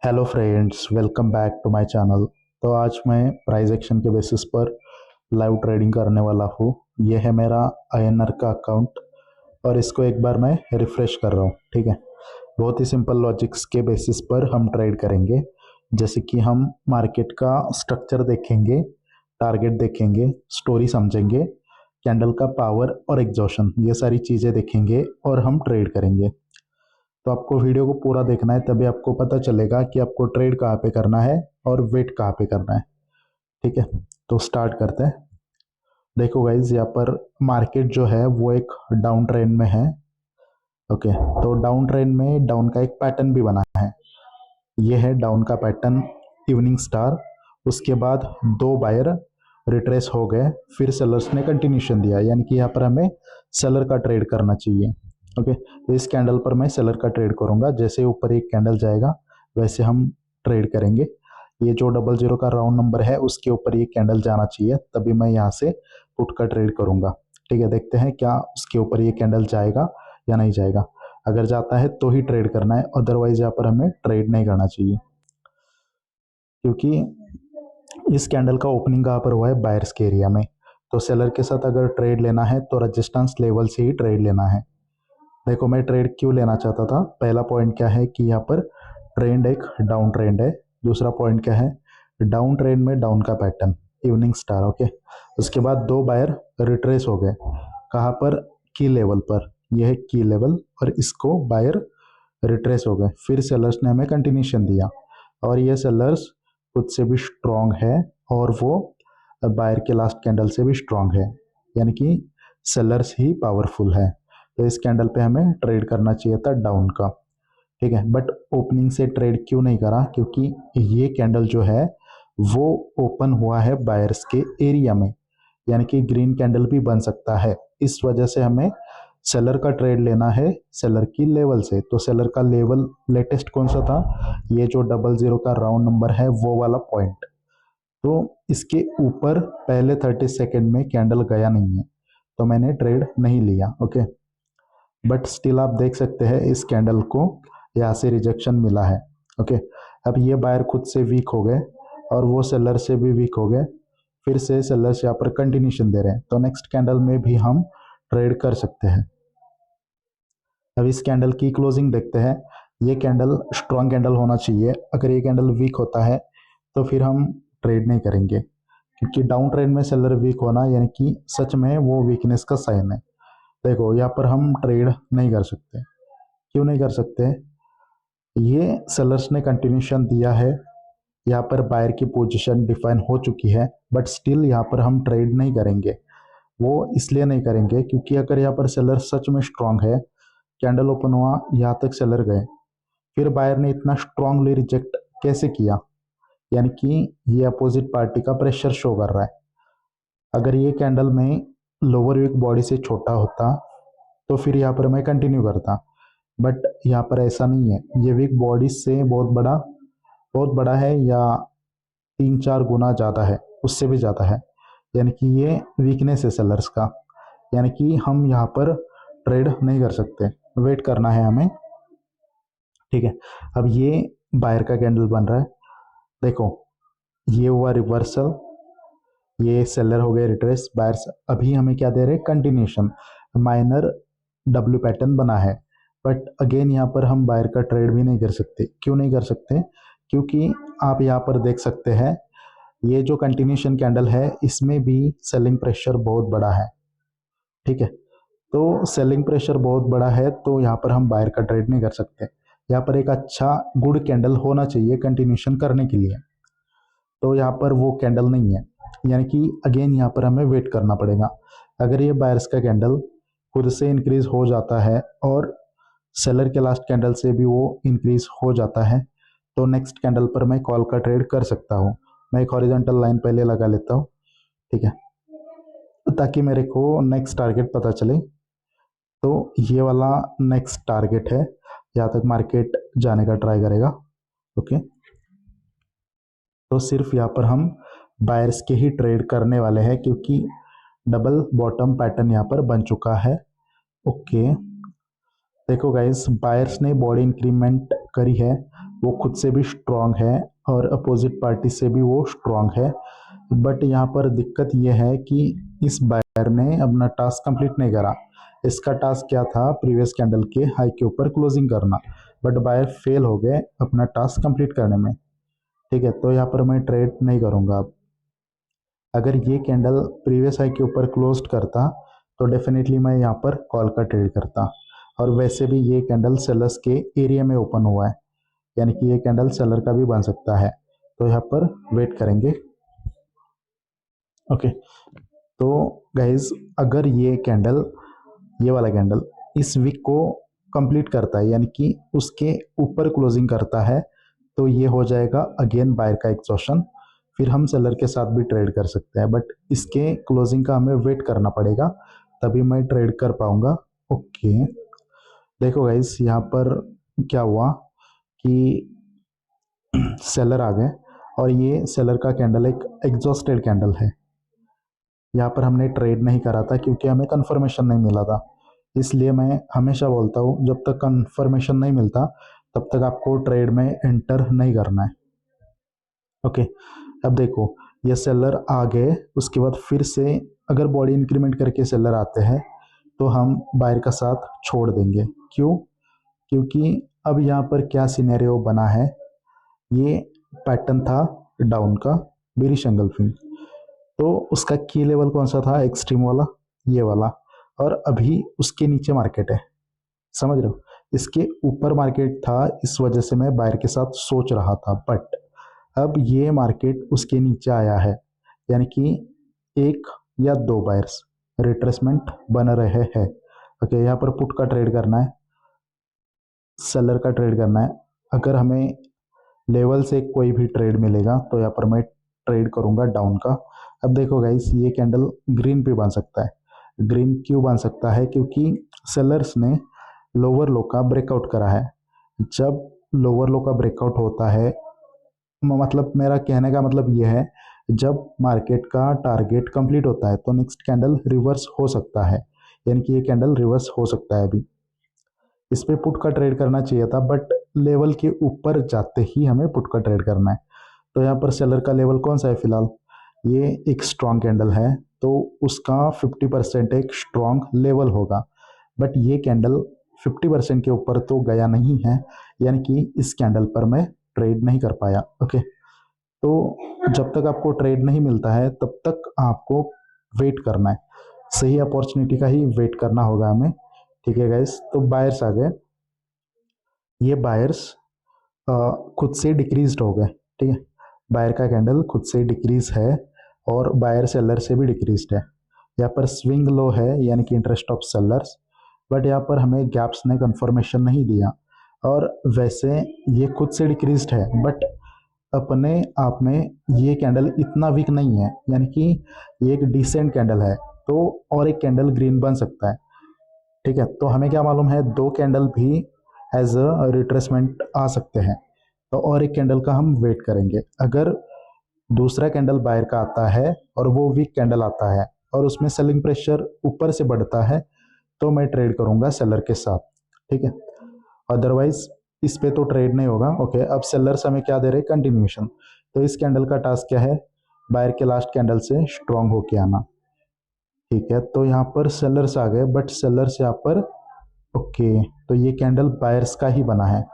Hello friends, welcome back to my channel. तो आज मैं प्राइस एक्शन के बेसिस पर लाइव ट्रेडिंग करने वाला हूँ। ये है मेरा INR का अकाउंट और इसको एक बार मैं रिफ़्रेश कर रहा हूँ। ठीक है, बहुत ही सिंपल लॉजिक्स के बेसिस पर हम ट्रेड करेंगे। जैसे कि हम मार्केट का स्ट्रक्चर देखेंगे, टारगेट देखेंगे, स्टोरी समझेंगे, कैंडल का पावर और एग्जॉशन, ये सारी चीज़ें देखेंगे और हम ट्रेड करेंगे। तो आपको वीडियो को पूरा देखना है, तभी आपको पता चलेगा कि आपको ट्रेड कहाँ पे करना है और वेट कहाँ पे करना है। ठीक है, तो स्टार्ट करते हैं। देखो गाइज, यहाँ पर मार्केट जो है वो एक डाउन ट्रेंड में है। ओके, तो डाउन ट्रेंड में डाउन का एक पैटर्न भी बना है। ये है डाउन का पैटर्न, इवनिंग स्टार। उसके बाद दो बायर रिट्रेस हो गए, फिर सेलर्स ने कंटिन्यूशन दिया, यानी कि यहाँ पर हमें सेलर का ट्रेड करना चाहिए। ओके, तो इस कैंडल पर मैं सेलर का ट्रेड करूंगा। जैसे ऊपर एक कैंडल जाएगा वैसे हम ट्रेड करेंगे। ये जो 00 का राउंड नंबर है उसके ऊपर ये कैंडल जाना चाहिए, तभी मैं यहाँ से पुट का ट्रेड करूंगा। ठीक है, देखते हैं क्या उसके ऊपर ये कैंडल जाएगा या नहीं जाएगा। अगर जाता है तो ही ट्रेड करना है, अदरवाइज यहाँ पर हमें ट्रेड नहीं करना चाहिए, क्योंकि इस कैंडल का ओपनिंग कहाँ पर हुआ है, बायर्स के एरिया में। तो सेलर के साथ अगर ट्रेड लेना है तो रजिस्टेंस लेवल से ही ट्रेड लेना है। देखो, मैं ट्रेड क्यों लेना चाहता था, पहला पॉइंट क्या है कि यहाँ पर ट्रेंड एक डाउन ट्रेंड है। दूसरा पॉइंट क्या है, डाउन ट्रेंड में डाउन का पैटर्न, इवनिंग स्टार। ओके, उसके बाद दो बायर रिट्रेस हो गए, कहाँ पर, की लेवल पर। यह है की लेवल और इसको बायर रिट्रेस हो गए, फिर सेलर्स ने हमें कंटिन्यूशन दिया और ये सेलर्स खुद से भी स्ट्रांग है और वो बायर के लास्ट कैंडल से भी स्ट्रांग है, यानी कि सेलर्स ही पावरफुल है। तो इस कैंडल पे हमें ट्रेड करना चाहिए था डाउन का। ठीक है, बट ओपनिंग से ट्रेड क्यों नहीं करा, क्योंकि ये कैंडल जो है वो ओपन हुआ है बायर्स के एरिया में, यानी कि ग्रीन कैंडल भी बन सकता है। इस वजह से हमें सेलर का ट्रेड लेना है, सेलर की लेवल से। तो सेलर का लेवल लेटेस्ट कौन सा था, ये जो 00 का राउंड नंबर है वो वाला पॉइंट। तो इसके ऊपर पहले 30 सेकेंड में कैंडल गया नहीं है, तो मैंने ट्रेड नहीं लिया। ओके, बट स्टिल आप देख सकते हैं इस कैंडल को यहाँ से रिजेक्शन मिला है। ओके, अब ये बायर खुद से वीक हो गए और वो सेलर से भी वीक हो गए, फिर से सेलर्स यहाँ पर कंटिन्यूशन दे रहे हैं, तो नेक्स्ट कैंडल में भी हम ट्रेड कर सकते हैं। अब इस कैंडल की क्लोजिंग देखते हैं। ये कैंडल स्ट्रॉन्ग कैंडल होना चाहिए, अगर ये कैंडल वीक होता है तो फिर हम ट्रेड नहीं करेंगे, क्योंकि डाउन ट्रेंड में सेलर वीक होना यानी कि सच में वो वीकनेस का साइन है। देखो, यहाँ पर हम ट्रेड नहीं कर सकते। क्यों नहीं कर सकते, ये सेलर्स ने कंटिन्यूशन दिया है, यहाँ पर बायर की पोजीशन डिफाइन हो चुकी है, बट स्टिल यहाँ पर हम ट्रेड नहीं करेंगे। वो इसलिए नहीं करेंगे क्योंकि अगर यहाँ पर सेलर सच में स्ट्रांग है, कैंडल ओपन हुआ, यहाँ तक सेलर गए, फिर बायर ने इतना स्ट्रांगली रिजेक्ट कैसे किया, यानी कि ये अपोजिट पार्टी का प्रेशर शो कर रहा है। अगर ये कैंडल में लोअर वीक बॉडी से छोटा होता तो फिर यहाँ पर मैं कंटिन्यू करता, बट यहाँ पर ऐसा नहीं है। ये वीक बॉडी से बहुत बड़ा है, या 3-4 गुना ज़्यादा है, उससे भी ज़्यादा है, यानी कि ये वीकनेस है सेलर्स का, यानी कि हम यहाँ पर ट्रेड नहीं कर सकते, वेट करना है हमें। ठीक है, अब ये बायर का कैंडल बन रहा है। देखो, ये हुआ रिवर्सल, ये सेलर हो गए रिट्रेस, बायर्स अभी हमें क्या दे रहे हैं, कंटिन्यूशन, माइनर डब्ल्यू पैटर्न बना है। बट अगेन यहाँ पर हम बायर का ट्रेड भी नहीं कर सकते। क्यों नहीं कर सकते, क्योंकि आप यहाँ पर देख सकते हैं ये जो कंटिन्यूशन कैंडल है इसमें भी सेलिंग प्रेशर बहुत बड़ा है। ठीक है, तो सेलिंग प्रेशर बहुत बड़ा है, तो यहाँ पर हम बायर का ट्रेड नहीं कर सकते। यहाँ पर एक अच्छा गुड कैंडल होना चाहिए कंटिन्यूशन करने के लिए, तो यहाँ पर वो कैंडल नहीं है, यानी कि अगेन यहाँ पर हमें वेट करना पड़ेगा। अगर ये बायर्स का कैंडल खुद से इंक्रीज हो जाता है और सेलर के लास्ट कैंडल से भी वो इंक्रीज हो जाता है, तो नेक्स्ट कैंडल पर मैं कॉल का ट्रेड कर सकता हूँ। मैं एक हॉरिजॉन्टल लाइन पहले लगा लेता हूँ, ठीक है, ताकि मेरे को नेक्स्ट टारगेट पता चले। तो ये वाला नेक्स्ट टारगेट है, यहाँ तक मार्केट जाने का ट्राई करेगा। ओके, तो सिर्फ यहाँ पर हम बायर्स के ही ट्रेड करने वाले हैं, क्योंकि डबल बॉटम पैटर्न यहाँ पर बन चुका है। ओके, देखो गाइस, बायर्स ने बॉडी इंक्रीमेंट करी है, वो खुद से भी स्ट्रांग है और अपोजिट पार्टी से भी वो स्ट्रांग है। बट यहाँ पर दिक्कत ये है कि इस बायर ने अपना टास्क कंप्लीट नहीं करा। इसका टास्क क्या था, प्रीवियस कैंडल के हाई के ऊपर क्लोजिंग करना, बट बायर फेल हो गए अपना टास्क कंप्लीट करने में। ठीक है, तो यहाँ पर मैं ट्रेड नहीं करूँगा अब। अगर ये कैंडल प्रीवियस हाई के ऊपर क्लोज्ड करता तो डेफिनेटली मैं यहाँ पर कॉल का ट्रेड करता। और वैसे भी ये कैंडल सेलर्स के एरिया में ओपन हुआ है, यानी कि ये कैंडल सेलर का भी बन सकता है। तो यहाँ पर वेट करेंगे। ओके, तो गाइज अगर ये कैंडल, ये वाला कैंडल इस वीक को कंप्लीट करता है, यानी कि उसके ऊपर क्लोजिंग करता है, तो ये हो जाएगा अगेन बायर का एग्जॉशन। फिर हम सेलर के साथ भी ट्रेड कर सकते हैं, बट इसके क्लोजिंग का हमें वेट करना पड़ेगा, तभी मैं ट्रेड कर पाऊंगा। ओके, देखो गाइज यहाँ पर क्या हुआ कि सेलर आ गए और ये सेलर का कैंडल एक एग्जॉस्टेड कैंडल है। यहाँ पर हमने ट्रेड नहीं करा था क्योंकि हमें कंफर्मेशन नहीं मिला था। इसलिए मैं हमेशा बोलता हूँ जब तक कंफर्मेशन नहीं मिलता तब तक आपको ट्रेड में एंटर नहीं करना है। ओके, अब देखो ये सेलर आ गए, उसके बाद फिर से अगर बॉडी इंक्रीमेंट करके सेलर आते हैं तो हम बायर का साथ छोड़ देंगे। क्यों? क्योंकि अब यहाँ पर क्या सिनेरियो बना है, ये पैटर्न था डाउन का, बेरिश एंगल्फिंग, तो उसका की लेवल कौन सा था, एक्सट्रीम वाला, ये वाला, और अभी उसके नीचे मार्केट है, समझ रहे हो। इसके ऊपर मार्केट था, इस वजह से मैं बायर के साथ सोच रहा था, बट अब ये मार्केट उसके नीचे आया है, यानी कि एक या दो बायर्स रिट्रेसमेंट बन रहे हैं। ओके, यहाँ पर पुट का ट्रेड करना है, सेलर का ट्रेड करना है। अगर हमें लेवल से कोई भी ट्रेड मिलेगा तो यहाँ पर मैं ट्रेड करूँगा डाउन का। अब देखो गाइस ये कैंडल ग्रीन पे बन सकता है। ग्रीन क्यों बन सकता है? क्योंकि सेलर्स ने लोअर लो का ब्रेकआउट करा है। जब लोअर लो का ब्रेकआउट होता है, मतलब मेरा कहने का मतलब ये है, जब मार्केट का टारगेट कंप्लीट होता है तो नेक्स्ट कैंडल रिवर्स हो सकता है, यानी कि ये कैंडल रिवर्स हो सकता है। अभी इस पे पुट का ट्रेड करना चाहिए था, बट लेवल के ऊपर जाते ही हमें पुट का ट्रेड करना है। तो यहाँ पर सेलर का लेवल कौन सा है फिलहाल, ये एक स्ट्रॉन्ग कैंडल है, तो उसका 50% एक स्ट्रॉन्ग लेवल होगा। बट ये कैंडल 50% के ऊपर तो गया नहीं है, यानी कि इस कैंडल पर मैं ट्रेड नहीं कर पाया। ओके, तो जब तक आपको ट्रेड नहीं मिलता है तब तक आपको वेट करना है, सही अपॉर्चुनिटी का ही वेट करना होगा हमें। ठीक है गाइस, तो बायर्स आ गए, ये बायर्स खुद से डिक्रीज्ड हो गए। ठीक है, बायर का कैंडल खुद से डिक्रीज है और बायर सेलर से भी डिक्रीज्ड है। यहाँ पर स्विंग लो है, यानी कि इंटरेस्ट ऑफ सेलर्स, बट यहाँ पर हमें गैप्स ने कंफर्मेशन नहीं दिया। और वैसे ये खुद से डिक्रीज्ड है, बट अपने आप में ये कैंडल इतना वीक नहीं है, यानी कि ये एक डिसेंट कैंडल है, तो और एक कैंडल ग्रीन बन सकता है। ठीक है, तो हमें क्या मालूम है, दो कैंडल भी एज अ रिट्रेसमेंट आ सकते हैं, तो और एक कैंडल का हम वेट करेंगे। अगर दूसरा कैंडल बायर का आता है और वो वीक कैंडल आता है और उसमें सेलिंग प्रेशर ऊपर से बढ़ता है तो मैं ट्रेड करूंगा सेलर के साथ। ठीक है, अदरवाइज इस पे तो ट्रेड नहीं होगा। ओके, अब सेलर्स हमें क्या दे रहे हैं, कंटिन्यूएशन। तो इस कैंडल का टास्क क्या है, बायर के लास्ट कैंडल से स्ट्रांग होके आना। ठीक है, तो यहाँ पर सेलर्स आ गए, बट सेलर्स यहाँ पर, ओके, तो ये कैंडल बायर्स का ही बना है।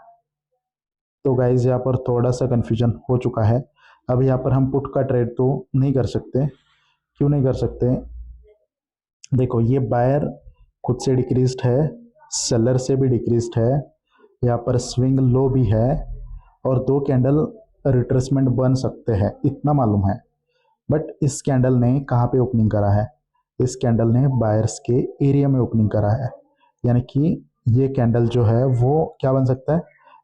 तो गाइज यहाँ पर थोड़ा सा कन्फ्यूजन हो चुका है। अब यहाँ पर हम पुट का ट्रेड तो नहीं कर सकते। क्यों नहीं कर सकते? देखो ये बायर खुद से डिक्रीज्ड है, सेलर से भी डिक्रीज्ड है, यहाँ पर स्विंग लो भी है, और दो कैंडल रिट्रेसमेंट बन सकते हैं, इतना मालूम है। बट इस कैंडल ने कहाँ पे ओपनिंग करा है, इस कैंडल ने बायर्स के एरिया में ओपनिंग करा है, यानी कि ये कैंडल जो है वो क्या बन सकता है,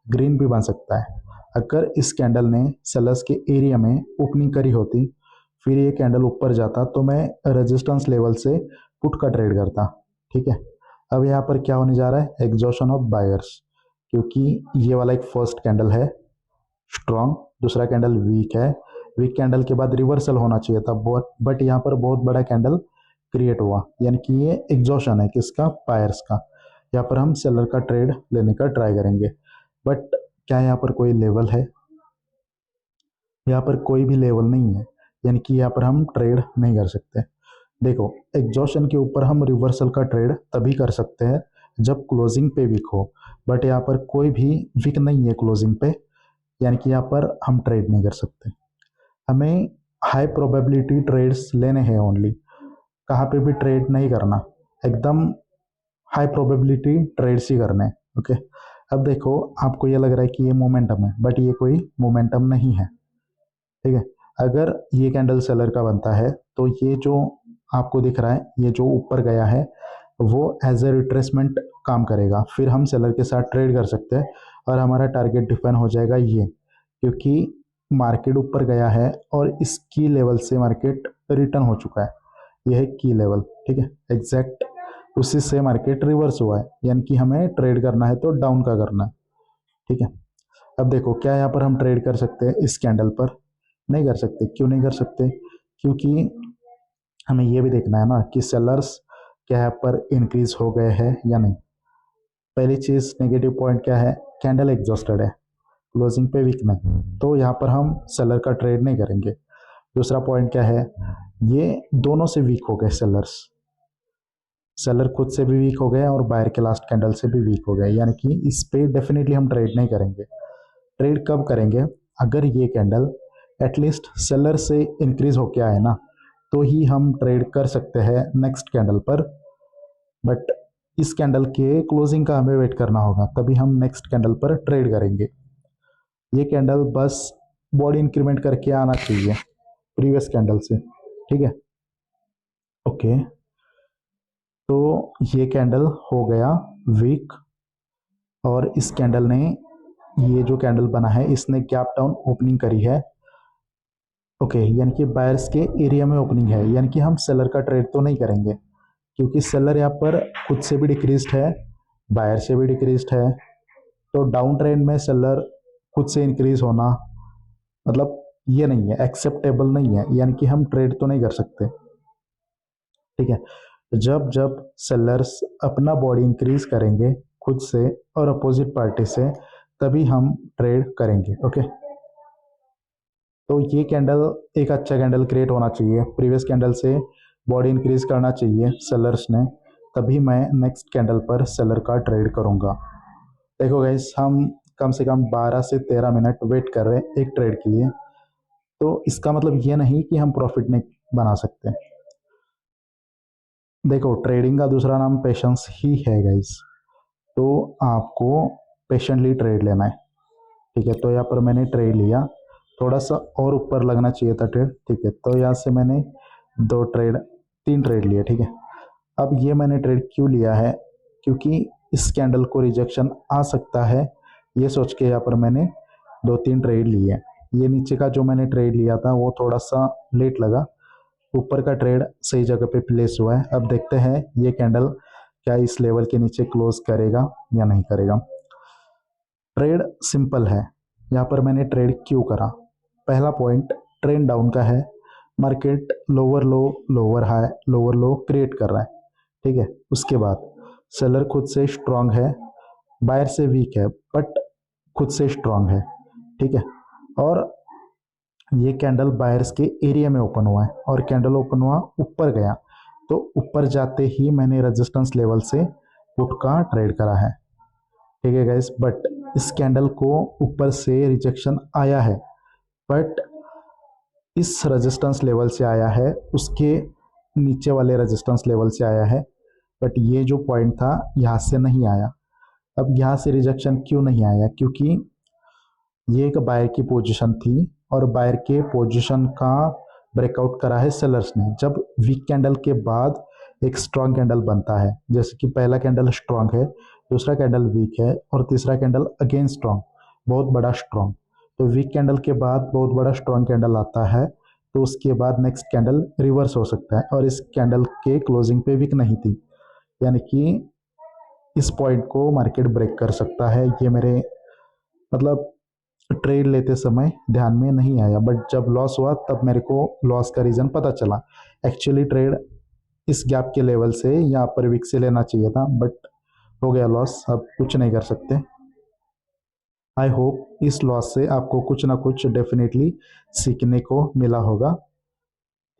ग्रीन भी बन सकता है। अगर इस कैंडल ने सेलर्स के एरिया में ओपनिंग करी होती, फिर ये कैंडल ऊपर जाता, तो मैं रेजिस्टेंस लेवल से पुट का ट्रेड करता। ठीक है, अब यहाँ पर क्या होने जा रहा है, एग्जॉशन ऑफ बायर्स, क्योंकि ये वाला एक फर्स्ट कैंडल है स्ट्रॉन्ग, दूसरा कैंडल वीक है, वीक कैंडल के बाद रिवर्सल होना चाहिए था, बट यहाँ पर बहुत बड़ा कैंडल क्रिएट हुआ, यानी कि ये एग्जॉशन है किसका, बायर्स का। यहाँ पर हम सेलर का ट्रेड लेने का ट्राई करेंगे, बट क्या यहाँ पर कोई लेवल है? यहाँ पर कोई भी लेवल नहीं है, यानी कि यहाँ पर हम ट्रेड नहीं कर सकते। देखो, एग्जॉशन के ऊपर हम रिवर्सल का ट्रेड तभी कर सकते हैं जब क्लोजिंग पे वीक हो, बट यहाँ पर कोई भी वीक नहीं है क्लोजिंग पे, यानी कि यहाँ पर हम ट्रेड नहीं कर सकते। हमें हाई प्रोबेबिलिटी ट्रेड्स लेने हैं ओनली, कहाँ पे भी ट्रेड नहीं करना, एकदम हाई प्रोबेबिलिटी ट्रेड्स ही करने हैं। ओके, अब देखो, आपको ये लग रहा है कि ये मोमेंटम है, बट ये कोई मोमेंटम नहीं है। ठीक है, अगर ये कैंडल सेलर का बनता है तो ये जो आपको दिख रहा है, ये जो ऊपर गया है, वो एज ए रिट्रेसमेंट काम करेगा, फिर हम सेलर के साथ ट्रेड कर सकते हैं और हमारा टारगेट डिफाइन हो जाएगा ये, क्योंकि मार्केट ऊपर गया है और इस की लेवल से मार्केट रिटर्न हो चुका है। यह है की लेवल, ठीक है, एग्जैक्ट उसी से मार्केट रिवर्स हुआ है, यानी कि हमें ट्रेड करना है तो डाउन का करना है। ठीक है, अब देखो, क्या यहाँ पर हम ट्रेड कर सकते हैं इस कैंडल पर? नहीं कर सकते। क्यों नहीं कर सकते? क्योंकि हमें ये भी देखना है ना कि सेलर्स क्या यहाँ पर इंक्रीज हो गए हैं या नहीं। पहली चीज, नेगेटिव पॉइंट क्या है? कैंडल एग्जॉस्टेड है, क्लोजिंग पे वीक नहीं, तो यहाँ पर हम सेलर का ट्रेड नहीं करेंगे। दूसरा पॉइंट क्या है? ये दोनों से वीक हो गए सेलर्स, सेलर खुद से भी वीक हो गए और बायर के लास्ट कैंडल से भी वीक हो गए, यानी कि इस पे डेफिनेटली हम ट्रेड नहीं करेंगे। ट्रेड कब करेंगे? अगर ये कैंडल एटलीस्ट सेलर से इंक्रीज होके आए ना, तो ही हम ट्रेड कर सकते हैं नेक्स्ट कैंडल पर, बट इस कैंडल के क्लोजिंग का हमें वेट करना होगा, तभी हम नेक्स्ट कैंडल पर ट्रेड करेंगे। ये कैंडल बस बॉडी इंक्रीमेंट करके आना चाहिए प्रीवियस कैंडल से, ठीक है। ओके, तो ये कैंडल हो गया वीक और इस कैंडल ने, ये जो कैंडल बना है, इसने गैप डाउन ओपनिंग करी है। ओके, यानी कि बायर्स के एरिया में ओपनिंग है, यानी कि हम सेलर का ट्रेड तो नहीं करेंगे, क्योंकि सेलर यहाँ पर खुद से भी डिक्रीज्ड है, बायर से भी डिक्रीज्ड है, तो डाउन ट्रेंड में सेलर खुद से इंक्रीज होना मतलब ये नहीं है, एक्सेप्टेबल नहीं है, यानी कि हम ट्रेड तो नहीं कर सकते। ठीक है, जब जब सेलर्स अपना बॉडी इंक्रीज करेंगे खुद से और अपोजिट पार्टी से, तभी हम ट्रेड करेंगे। ओके, तो ये कैंडल एक अच्छा कैंडल क्रिएट होना चाहिए, प्रीवियस कैंडल से बॉडी इंक्रीज करना चाहिए सेलर्स ने, तभी मैं नेक्स्ट कैंडल पर सेलर का ट्रेड करूंगा। देखो गाइस, हम कम से कम 12 से 13 मिनट वेट कर रहे हैं एक ट्रेड के लिए, तो इसका मतलब ये नहीं कि हम प्रॉफिट नहीं बना सकते। देखो, ट्रेडिंग का दूसरा नाम पेशेंस ही है गाइस, तो आपको पेशेंटली ट्रेड लेना है। ठीक है, तो यहाँ पर मैंने ट्रेड लिया, थोड़ा सा और ऊपर लगना चाहिए था ट्रेड। ठीक है, तो यहाँ से मैंने तीन ट्रेड लिए। ठीक है, अब ये मैंने ट्रेड क्यों लिया है? क्योंकि इस कैंडल को रिजेक्शन आ सकता है, ये सोच के यहाँ पर मैंने 2-3 ट्रेड लिए। ये नीचे का जो मैंने ट्रेड लिया था वो थोड़ा सा लेट लगा, ऊपर का ट्रेड सही जगह पे प्लेस हुआ है। अब देखते हैं ये कैंडल क्या इस लेवल के नीचे क्लोज करेगा या नहीं करेगा। ट्रेड सिंपल है, यहाँ पर मैंने ट्रेड क्यों करा? पहला पॉइंट, ट्रेंड डाउन का है, मार्केट लोअर लो लोअर हाई लोअर लो क्रिएट कर रहा है। ठीक है, उसके बाद सेलर खुद से स्ट्रांग है, बायर से वीक है, बट खुद से स्ट्रांग है। ठीक है, और ये कैंडल बायर्स के एरिया में ओपन हुआ है और कैंडल ओपन हुआ ऊपर गया, तो ऊपर जाते ही मैंने रेजिस्टेंस लेवल से पुट का ट्रेड करा है। ठीक है गाइस, बट इस कैंडल को ऊपर से रिजेक्शन आया है, बट इस रेजिस्टेंस लेवल से आया है, उसके नीचे वाले रेजिस्टेंस लेवल से आया है, बट ये जो पॉइंट था यहाँ से नहीं आया। अब यहाँ से रिजेक्शन क्यों नहीं आया? क्योंकि ये एक बायर की पोजीशन थी और बायर के पोजीशन का ब्रेकआउट करा है सेलर्स ने। जब वीक कैंडल के बाद एक स्ट्रांग कैंडल बनता है, जैसे कि पहला कैंडल स्ट्रांग है, दूसरा कैंडल वीक है और तीसरा कैंडल अगेन स्ट्रांग, बहुत बड़ा स्ट्रांग, तो वीक कैंडल के बाद बहुत बड़ा स्ट्रांग कैंडल आता है, तो उसके बाद नेक्स्ट कैंडल रिवर्स हो सकता है, और इस कैंडल के क्लोजिंग पे वीक नहीं थी, यानी कि इस पॉइंट को मार्केट ब्रेक कर सकता है। ये मेरे मतलब ट्रेड लेते समय ध्यान में नहीं आया, बट जब लॉस हुआ तब मेरे को लॉस का रीज़न पता चला। एक्चुअली ट्रेड इस गैप के लेवल से यहाँ पर विक से लेना चाहिए था, बट हो गया लॉस, अब कुछ नहीं कर सकते। आई होप इस लॉस से आपको कुछ ना कुछ डेफिनेटली सीखने को मिला होगा।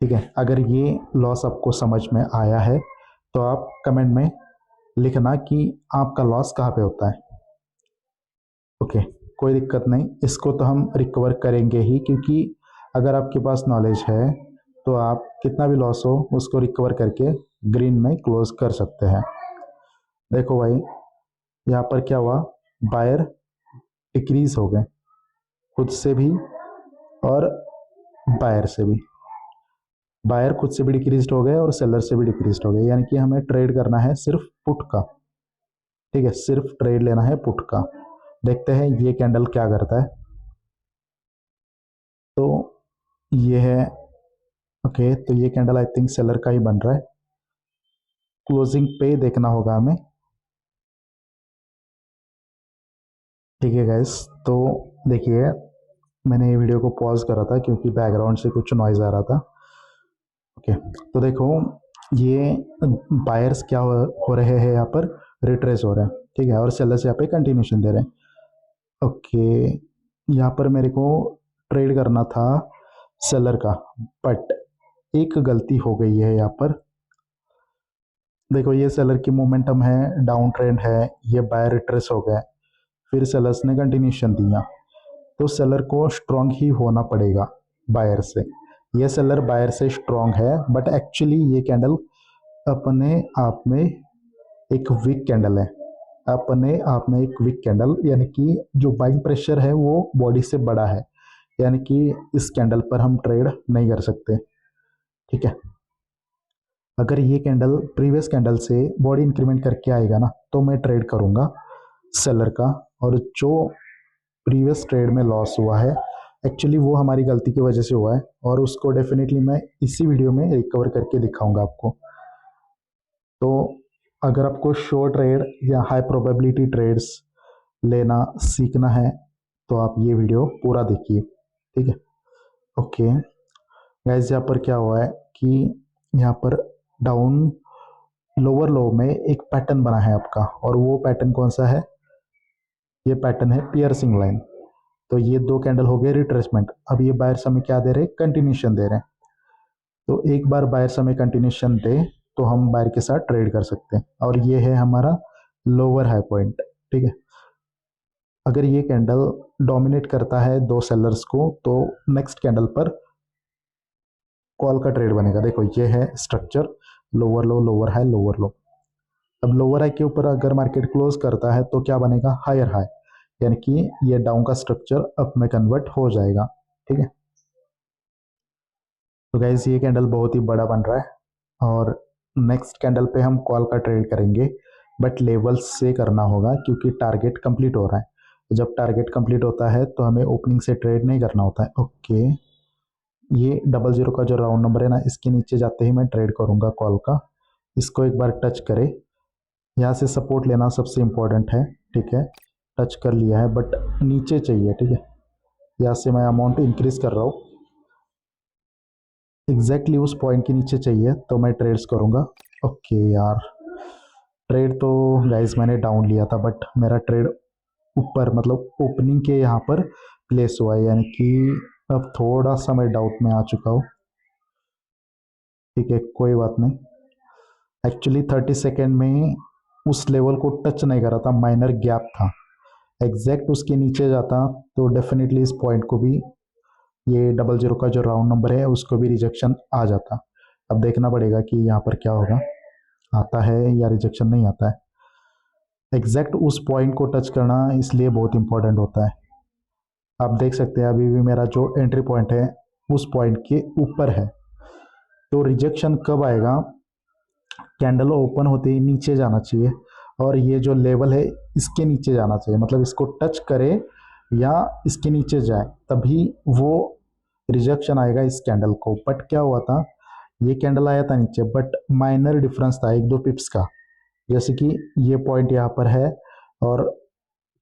ठीक है, अगर ये लॉस आपको समझ में आया है तो आप कमेंट में लिखना कि आपका लॉस कहाँ पे होता है। ओके, कोई दिक्कत नहीं, इसको तो हम रिकवर करेंगे ही, क्योंकि अगर आपके पास नॉलेज है तो आप कितना भी लॉस हो उसको रिकवर करके ग्रीन में क्लोज कर सकते हैं। देखो भाई, यहाँ पर क्या हुआ, बायर डिक्रीज हो गए खुद से भी और बायर से भी। बायर खुद से भी डिक्रीज हो गए और सेलर से भी डिक्रीज हो गए, यानी कि हमें ट्रेड करना है सिर्फ पुट का। ठीक है, सिर्फ ट्रेड लेना है पुट का। देखते हैं ये कैंडल क्या करता है। तो ये है, ओके, तो ये कैंडल आई थिंक सेलर का ही बन रहा है। क्लोजिंग पे देखना होगा हमें। ठीक है गाइस, तो देखिए, मैंने ये वीडियो को पॉज करा था क्योंकि बैकग्राउंड से कुछ नॉइज़ आ रहा था। ओके, तो देखो ये बायर्स क्या हो रहे हैं यहाँ पर, रिट्रेस हो रहे हैं। ठीक है, और सेलर्स यहाँ पे कंटिन्यूशन दे रहे हैं। ओके, यहाँ पर मेरे को ट्रेड करना था सेलर का, बट एक गलती हो गई है यहाँ पर। देखो ये सेलर की मोमेंटम है, डाउन ट्रेंड है, ये बायर रिट्रेस हो गए, फिर सेलर्स ने कंटिन्यूशन दिया, तो सेलर को स्ट्रांग ही होना पड़ेगा बायर से। ये सेलर बायर से स्ट्रांग है, बट एक्चुअली ये कैंडल अपने आप में एक वीक कैंडल है। अपने आप में एक वीक कैंडल, यानी कि जो बाइंग प्रेशर है वो बॉडी से बड़ा है, यानी कि इस कैंडल पर हम ट्रेड नहीं कर सकते। ठीक है, अगर ये कैंडल प्रीवियस कैंडल से बॉडी इंक्रीमेंट करके आएगा ना तो मैं ट्रेड करूंगा सेलर का। और जो प्रीवियस ट्रेड में लॉस हुआ है एक्चुअली वो हमारी गलती की वजह से हुआ है, और उसको डेफिनेटली मैं इसी वीडियो में रिकवर करके दिखाऊंगा आपको। तो अगर आपको शॉर्ट ट्रेड या हाई प्रोबेबिलिटी ट्रेड्स लेना सीखना है तो आप ये वीडियो पूरा देखिए। ठीक है, ओके गाइस, यहाँ पर क्या हुआ है कि यहाँ पर डाउन लोअर लो में एक पैटर्न बना है आपका, और वो पैटर्न कौन सा है, ये पैटर्न है पियर्सिंग लाइन। तो ये दो कैंडल हो गए रिट्रेसमेंट। अब ये बायर्स हमें क्या दे रहे हैं, कंटिन्यूशन दे रहे हैं। तो एक बार बायर्स हमें कंटिन्यूशन दे तो हम बायर के साथ ट्रेड कर सकते हैं, और ये है हमारा लोअर हाई पॉइंट। ठीक है, अगर ये कैंडल डोमिनेट करता है दो सेलर्स को तो नेक्स्ट कैंडल पर कॉल का ट्रेड बनेगा। देखो ये है स्ट्रक्चर, लोअर लो लोअर हाई लोअर लो। अब लोअर हाई के ऊपर अगर मार्केट क्लोज करता है तो क्या बनेगा, हायर हाई, यानी कि ये डाउन का स्ट्रक्चर अप में कन्वर्ट हो जाएगा। ठीक है, तो गाइस ये कैंडल बहुत ही बड़ा बन रहा है, और नेक्स्ट कैंडल पे हम कॉल का ट्रेड करेंगे, बट लेवल्स से करना होगा क्योंकि टारगेट कंप्लीट हो रहा है। जब टारगेट कंप्लीट होता है तो हमें ओपनिंग से ट्रेड नहीं करना होता है। ओके, ये 00 का जो राउंड नंबर है ना, इसके नीचे जाते ही मैं ट्रेड करूंगा कॉल का। इसको एक बार टच करे, यहाँ से सपोर्ट लेना सबसे इम्पोर्टेंट है। ठीक है, टच कर लिया है बट नीचे चाहिए। ठीक है, यहाँ से मैं अमाउंट इंक्रीज कर रहा हूँ, एग्जैक्टली उस पॉइंट के नीचे चाहिए तो मैं ट्रेड्स करूँगा। ओके यार, ट्रेड तो गाइस मैंने डाउन लिया था, बट मेरा ट्रेड ऊपर मतलब ओपनिंग के यहाँ पर प्लेस हुआ है, यानी कि अब थोड़ा सा मैं डाउट में आ चुका हूँ। ठीक है, कोई बात नहीं। एक्चुअली 30 सेकेंड में उस लेवल को टच नहीं करा था, माइनर गैप था। एग्जैक्ट उसके नीचे जाता तो डेफिनेटली इस पॉइंट को भी, ये 00 का जो राउंड नंबर है उसको भी रिजेक्शन आ जाता। अब देखना पड़ेगा कि यहाँ पर क्या होगा, आता है या रिजेक्शन नहीं आता है। एग्जैक्ट उस पॉइंट को टच करना इसलिए बहुत इंपॉर्टेंट होता है। आप देख सकते हैं अभी भी मेरा जो एंट्री पॉइंट है उस पॉइंट के ऊपर है। तो रिजेक्शन कब आएगा, कैंडल ओपन होते ही नीचे जाना चाहिए, और ये जो लेवल है इसके नीचे जाना चाहिए, मतलब इसको टच करे या इसके नीचे जाए तभी वो रिजेक्शन आएगा इस कैंडल को। बट क्या हुआ था, ये कैंडल आया था नीचे बट माइनर डिफरेंस था एक दो पिप्स का, जैसे कि ये पॉइंट यहाँ पर है और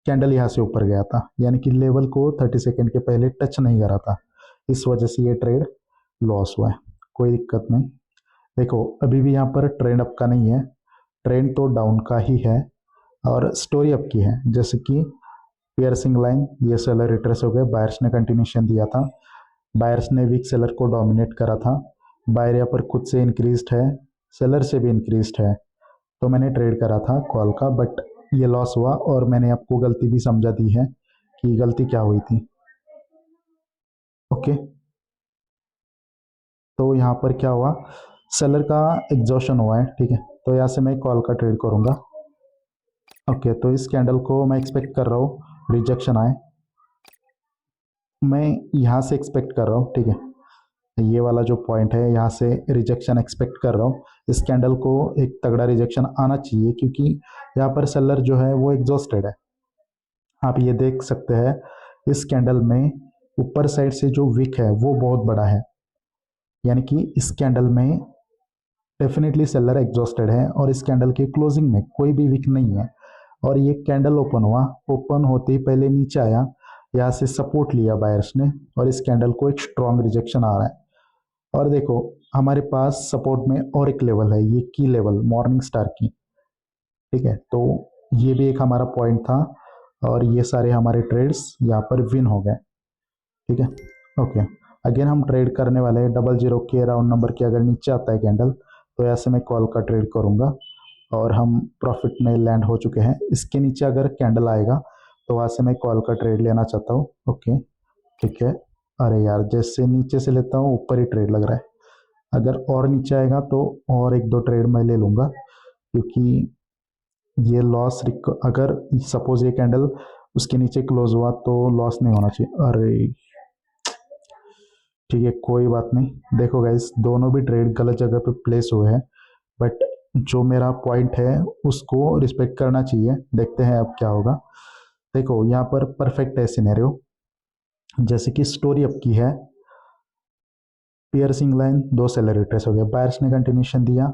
कैंडल यहाँ से ऊपर गया था, यानी कि लेवल को 30 सेकेंड के पहले टच नहीं करा था, इस वजह से ये ट्रेड लॉस हुआ है। कोई दिक्कत नहीं, देखो अभी भी यहाँ पर ट्रेंड अप का नहीं है, ट्रेंड तो डाउन का ही है और स्टोरी अप की है। जैसे कि पियर्सिंग लाइन, ये सेलर रिट्रेस हो गए, बायर्स ने कंटिन्यूशन दिया था, बायर्स ने वीक सेलर को डोमिनेट करा था, बायर यहाँ पर खुद से इंक्रीज्ड है, सेलर से भी इंक्रीज्ड है, तो मैंने ट्रेड करा था कॉल का, बट ये लॉस हुआ और मैंने आपको गलती भी समझा दी है कि गलती क्या हुई थी। ओके, तो यहाँ पर क्या हुआ, सेलर का एग्जॉशन हुआ है, ठीक है, तो यहाँ से मैं कॉल का ट्रेड करूँगा। ओके, तो इस कैंडल को मैं एक्सपेक्ट कर रहा हूँ रिजेक्शन आए, मैं यहाँ से एक्सपेक्ट कर रहा हूँ, ठीक है, ये वाला जो पॉइंट है यहाँ से रिजेक्शन एक्सपेक्ट कर रहा हूँ, इस कैंडल को एक तगड़ा रिजेक्शन आना चाहिए क्योंकि यहाँ पर सेलर जो है वो एग्जॉस्टेड है। आप ये देख सकते हैं इस कैंडल में ऊपर साइड से जो विक है वो बहुत बड़ा है, यानी कि इस कैंडल में डेफिनेटली सेलर एग्जॉस्टेड है और इस कैंडल के क्लोजिंग में कोई भी विक नहीं है, और ये कैंडल ओपन हुआ, ओपन होते ही पहले नीचे आया, यहाँ से सपोर्ट लिया बायर्स ने और इस कैंडल को एक स्ट्रॉन्ग रिजेक्शन आ रहा है। और देखो हमारे पास सपोर्ट में और एक लेवल है, ये की लेवल मॉर्निंग स्टार की, ठीक है, तो ये भी एक हमारा पॉइंट था और ये सारे हमारे ट्रेड्स यहाँ पर विन हो गए, ठीक है। ओके, अगेन हम ट्रेड करने वाले हैं 00 के राउंड नंबर के, अगर नीचे आता है कैंडल तो ऐसे मैं कॉल का ट्रेड करूँगा और हम प्रॉफिट में लैंड हो चुके हैं। इसके नीचे अगर कैंडल आएगा तो वहाँ से मैं कॉल का ट्रेड लेना चाहता हूँ। ओके, ठीक है, अरे यार जैसे नीचे से लेता हूँ ऊपर ही ट्रेड लग रहा है, अगर और नीचे आएगा तो और एक दो ट्रेड मैं ले लूँगा क्योंकि ये लॉस अगर सपोज ये कैंडल उसके नीचे क्लोज हुआ तो लॉस नहीं होना चाहिए। अरे ठीक है, कोई बात नहीं, देखो गाइस दोनों भी ट्रेड गलत जगह पे प्लेस हुए हैं, बट जो मेरा पॉइंट है उसको रिस्पेक्ट करना चाहिए। देखते हैं अब क्या होगा। देखो यहाँ पर परफेक्ट है सिनेरियो, जैसे कि स्टोरी अब की है, पियर्सिंग लाइन, दो सेलर रिट्रेस हो गया, बायर्स ने कंटिन्यूशन दिया,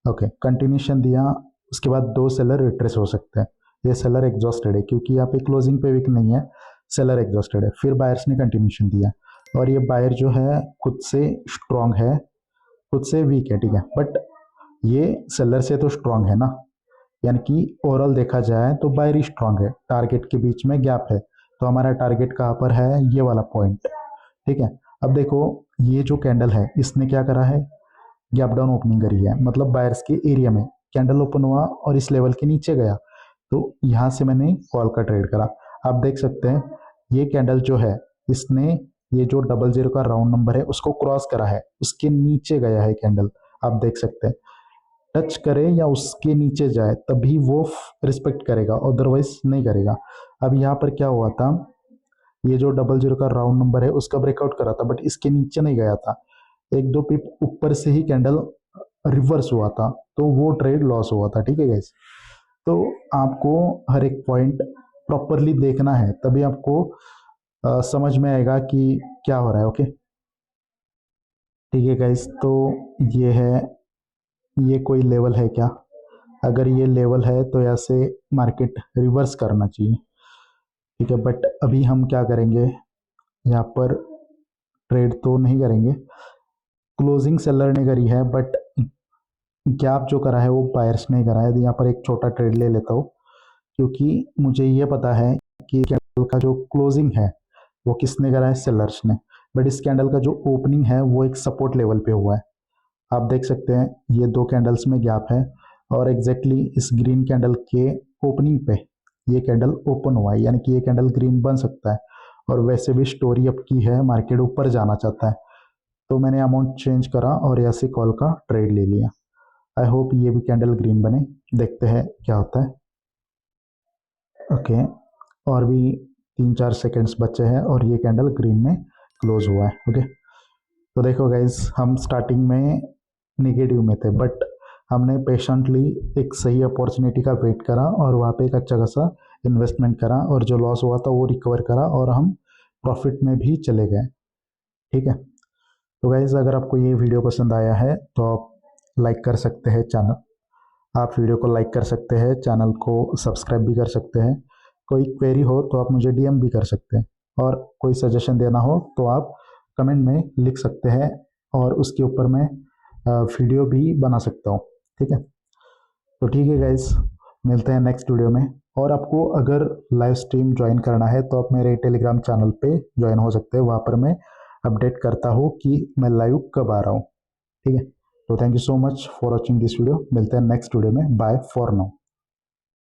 ओके कंटिन्यूशन दिया, उसके बाद दो सेलर रिट्रेस हो सकते हैं, ये सेलर एग्जॉस्टेड है क्योंकि यहाँ पे क्लोजिंग पे वीक नहीं है, सेलर एग्जॉस्टेड है, फिर बायर्स ने कंटिन्यूशन दिया और ये बायर जो है खुद से स्ट्रांग है, खुद से वीक है, ठीक है, बट ये सेलर से तो स्ट्रांग है ना, यानी कि ओवरऑल देखा जाए तो बायर ही स्ट्रांग है, टारगेट के बीच में गैप है, तो हमारा टारगेट कहाँ पर है, ये वाला पॉइंट, ठीक है। अब देखो ये जो कैंडल है इसने क्या करा है, गैप डाउन ओपनिंग करी है, मतलब बायर्स के एरिया में कैंडल ओपन हुआ और इस लेवल के नीचे गया, तो यहाँ से मैंने कॉल का ट्रेड करा। आप देख सकते हैं ये कैंडल जो है इसने ये जो 00 का राउंड नंबर है उसको क्रॉस करा है, उसके नीचे गया है कैंडल, आप देख सकते हैं, टच करे या उसके नीचे जाए तभी वो रिस्पेक्ट करेगा, अदरवाइज नहीं करेगा। अब यहाँ पर क्या हुआ था, ये जो 00 का राउंड नंबर है उसका ब्रेकआउट करा था बट इसके नीचे नहीं गया था, एक दो पिप ऊपर से ही कैंडल रिवर्स हुआ था, तो वो ट्रेड लॉस हुआ था, ठीक है गाइस। तो आपको हर एक पॉइंट प्रॉपरली देखना है तभी आपको समझ में आएगा कि क्या हो रहा है। ओके, ठीक है गाइस, तो ये है, ये कोई लेवल है क्या, अगर ये लेवल है तो ऐसे मार्केट रिवर्स करना चाहिए, ठीक है, बट अभी हम क्या करेंगे, यहाँ पर ट्रेड तो नहीं करेंगे, क्लोजिंग सेलर ने करी है बट गैप जो करा है वो बायर्स ने करा है, तो यहाँ पर एक छोटा ट्रेड ले लेता हूँ क्योंकि मुझे ये पता है कि कैंडल का जो क्लोजिंग है वो किसने करा है, सेलर्स ने, बट इस कैंडल का जो ओपनिंग है वो एक सपोर्ट लेवल पे हुआ है, आप देख सकते हैं ये दो कैंडल्स में गैप है और एग्जैक्टली इस ग्रीन कैंडल के ओपनिंग पे ये कैंडल ओपन हुआ है, यानी कि ये कैंडल ग्रीन बन सकता है, और वैसे भी स्टोरी अप की है, मार्केट ऊपर जाना चाहता है, तो मैंने अमाउंट चेंज करा और ऐसे कॉल का ट्रेड ले लिया। आई होप ये भी कैंडल ग्रीन बने, देखते हैं क्या होता है। ओके, और भी 3-4 सेकेंड्स बचे हैं और ये कैंडल ग्रीन में क्लोज हुआ है। ओके, तो देखो गाइज हम स्टार्टिंग में निगेटिव में थे बट हमने पेशेंटली एक सही अपॉर्चुनिटी का वेट करा और वहाँ पे एक अच्छा खासा इन्वेस्टमेंट करा और जो लॉस हुआ था वो रिकवर करा और हम प्रॉफिट में भी चले गए, ठीक है। तो गाइज अगर आपको ये वीडियो पसंद आया है तो आप लाइक कर सकते हैं चैनल, आप वीडियो को लाइक कर सकते हैं, चैनल को सब्सक्राइब भी कर सकते हैं, कोई क्वेरी हो तो आप मुझे डीएम भी कर सकते हैं, और कोई सजेशन देना हो तो आप कमेंट में लिख सकते हैं और उसके ऊपर मैं वीडियो भी बना सकता हूँ, ठीक है। तो ठीक है गाइज, मिलते हैं नेक्स्ट वीडियो में। और आपको अगर लाइव स्ट्रीम ज्वाइन करना है तो आप मेरे टेलीग्राम चैनल पे ज्वाइन हो सकते हैं। वहाँ पर मैं अपडेट करता हूँ कि मैं लाइव कब आ रहा हूँ। ठीक है, तो thank you so much for watching this video. मिलते हैं नेक्स्ट वीडियो में। Bye for now.